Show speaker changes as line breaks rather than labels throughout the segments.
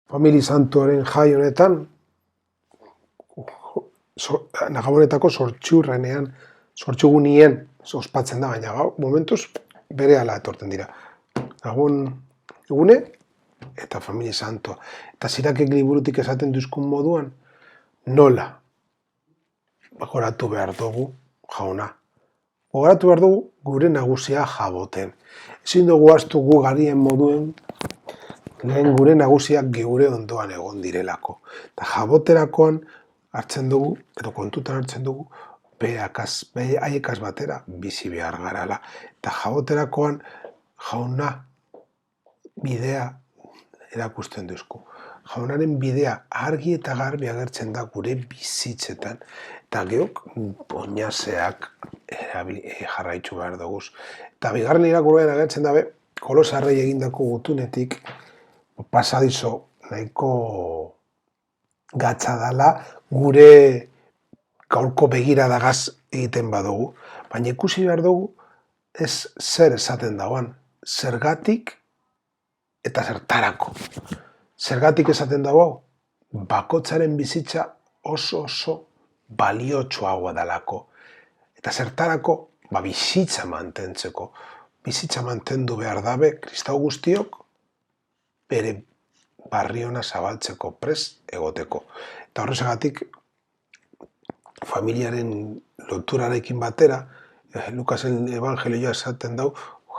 Famili Santuaren jai honetan, Gabonetako sortxugunien ospatzen da, baina gaur, momentuz, berehala etortzen dira. Gabon egune eta Famili Santua. Eta Sirakek liburutik esaten duzkun moduan, nola gogoratu behar dugu jauna. Gogoratu behar dugu gure nagusia jaboten. Ezin dugu ahaztu gu garien moduen, lehen gure nagusiak geure ondoan egon direlako. Eta jaboterakoan hartzen dugu, edo kontutan hartzen dugu, haiekaz batera bizi behar garala. Eta jaboterakoan jauna bidea erakusten duzku. Jaunaren bidea argi eta garbi agertzen da gure bizitzetan. Eta geok oinazeak jarraitu behar dugu. Eta bigarren irakurrean agertzen dabe, Kolosarrei egindako gutunetik pasadizo nahiko gatza dala gure gaurko begiradagaz egiten badugu. Baina ikusi behar dugu ez zer esaten dagoan, zergatik eta zertarako. Zergatik esaten dago, bakotzaren bizitza oso baliotsuagoa dalako. Eta zertarako, bizitza mantentzeko. Bizitza mantendu behar dabe, kristau guztiok, bere barriona zabaltzeko prest egoteko. Eta horrezagatik, familiaren loturarekin batera, Lukasen evangelioa esaten dau,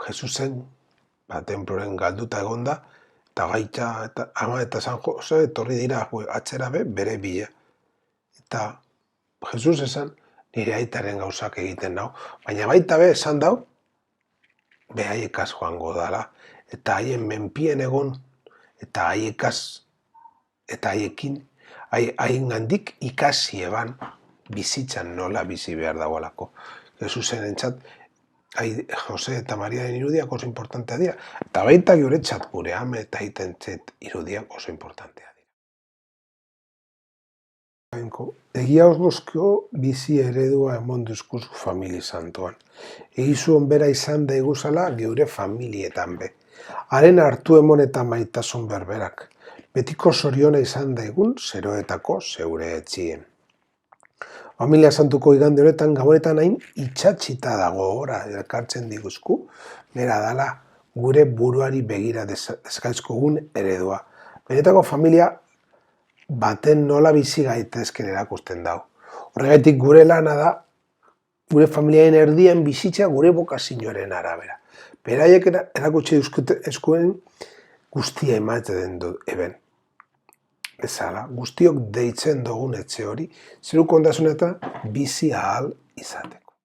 Jesusen, tenploren galduta egonda, eta gaitza eta ama eta San Jose etorri dira atzera bere bila. Eta Jesus esan, nire aitaren gauzak egiten nau, baina baita esan dau, haiekaz joango dala, eta haien menpien egon, eta haiekaz, eta haiekin, haien handik ikasi eban bizitzan nola bizi behar dagoelako. Jesusen entzat, Jose eta Mariaren irudiak oso importantea dira. Eta baita guretzat gure ame eta aitentzat irudiak oso importantea dira. Egia osgozko bizi eredua emon duzkuzu Famili Santuan. Egizu onbera izan da eguzala geure familietan be. Haren hartu emon eta maitasun berberak. Betiko zoriona izan da egun zeroetako zeure etxien. Familia Santuko igande honetan Gabonetan hain itxatxita dago ora elkartzen diguzku, bera dala gure buruari begira deskaizkogun eredua. Benetako familia baten nola bizi gaitezken erakusten dau. Horregaitik gure lana da, gure familiaen erdien bizitza gure bokazioaren arabera. Beraiek erakutsi eskuen guztia ematen du eben. Bezala, guztiok deitzen dugun etxe hori, zeruko ondasun eta bizi ahal izateko.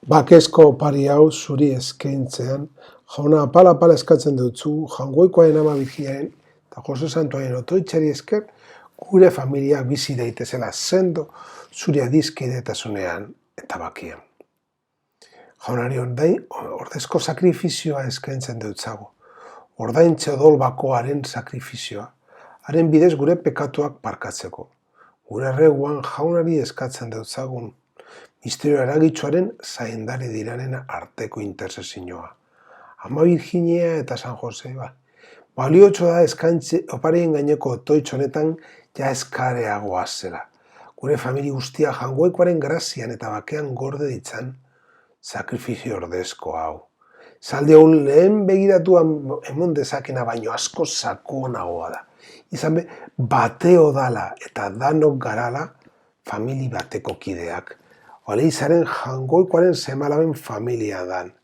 Bakezko opari hau zuri eskaintzean, jauna apala eskatzen dutzu, jangoikoaren ama biziaren eta Jose Santuaren otoitzari esker, gure familia bizi daitezela sendo zuri adizkidetasunean eta bakian. Jaunari ordezko sakrifizioa eskaintzen dutzago. Ordaintze odol bakoaren sakrifizioa, haren bidez gure pekatuak barkatzeko. Gure erreguan jaunari eskatzen dutzagun, misterio eragitzuaren zaindari diranen arteko intersesioa. Ama Virginia eta San Jose, baliotxo da eskaintze oparien gaineko otoitz honetan ja eskareagoa zela. Gure famili guztia jangoikoaren grazian eta bakean gorde ditzan sakrifizio ordezko hau. Zalde hon lehen begiratu emon dezakena baino asko sakonagoa da. Izan be, bateo dala eta danok garala famili bateko kideak. Ole izaren jangoikoaren semalaben familia dan.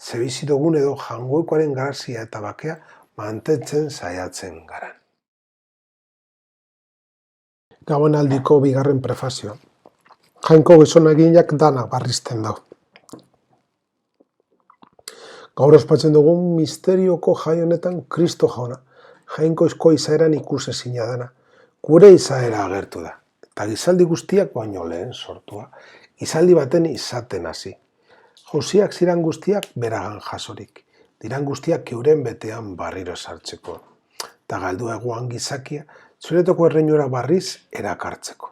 Zebizitogun edo jangoikoaren grazia eta bakea mantentzen saiatzen garan. Gabonaldiko bigarren prefazioa. Jainko gizonaginak dana barrizten dau. Gaur ospatzen dugun misterioko jai honetan Kristo jauna, jainkoizko izaeran ikusezina dana, gure izaera agertu da. Eta gizaldi guztiak baino lehen sortua, gizaldi baten izaten hasi. Jauziak ziran guztiak beragan jasorik, diran guztiak euren betean barriro sartzeko. Eta galdu eguan gizakia, zuretoko erreinuera barriz erakartzeko.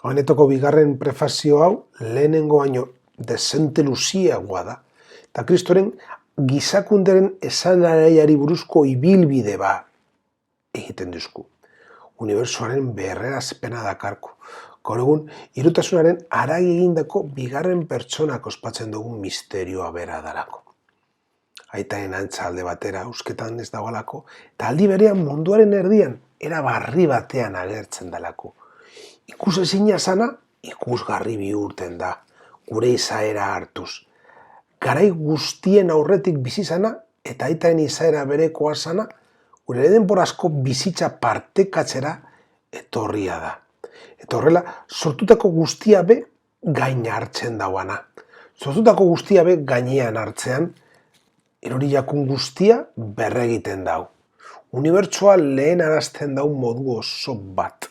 Gabonetako bigarren prefazio hau lehenengo baino desente luziagoa da, eta Kristoren gizakunderen esanaraiari buruzko ibilbide ba egiten duzku. Unibertsoaren berrerazpena dakarku. Gaur egun, hirutasunaren haragi egindako bigarren pertsonak ospatzen dugun misterioa bera dalako. Aitaren antza alde batera usketan ez dagoelako, eta aldi berean munduaren erdian, era barri batean agertzen dalako. Ikusezina zana, ikusgarri bihurtzen da, gure izaera hartuz. Garai guztien aurretik bizi zana, eta aitaren izaera berekoa zana, gure denborazko bizitza partekatzera etorria da. Eta horrela, sortutako guztia be gain hartzen dauana. Sortutako guztia be gainean hartzean, erori jakun guztia berregiten dau. Unibertsoa lehen arazten dau modu oso bat.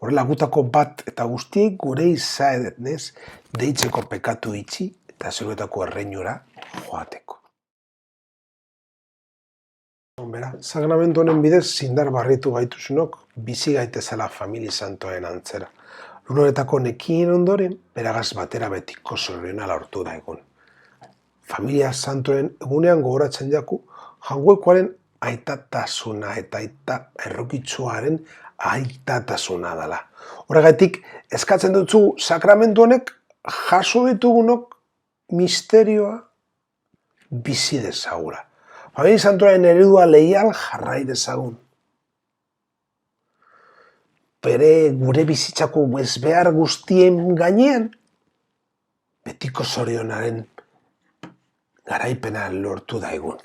Horrela gutako bat eta guztiei gure izaerenez deitzeko pekatu itxi eta zeruetako erreinura joateko. Sakramentu honen bidez zindar barritu gaituzunok bizi gaitezela familia santoen antzera. Lunoretako nekien ondoren, beragaz batera betiko zorriona lortu da egun. Familia santoen egunean gogoratzen jaku, jangoekoaren aitatasuna eta aita errokitzuaren aitatasuna dela. Horregatik, eskatzen dutzu sakramentu honek jaso ditugunok misterioa bizi dezagula. Familia santoren eredua leial jarrai dezagun. Bere gure bizitzako ezbehar guztien gainean, betiko zorionaren garaipena lortu da egun.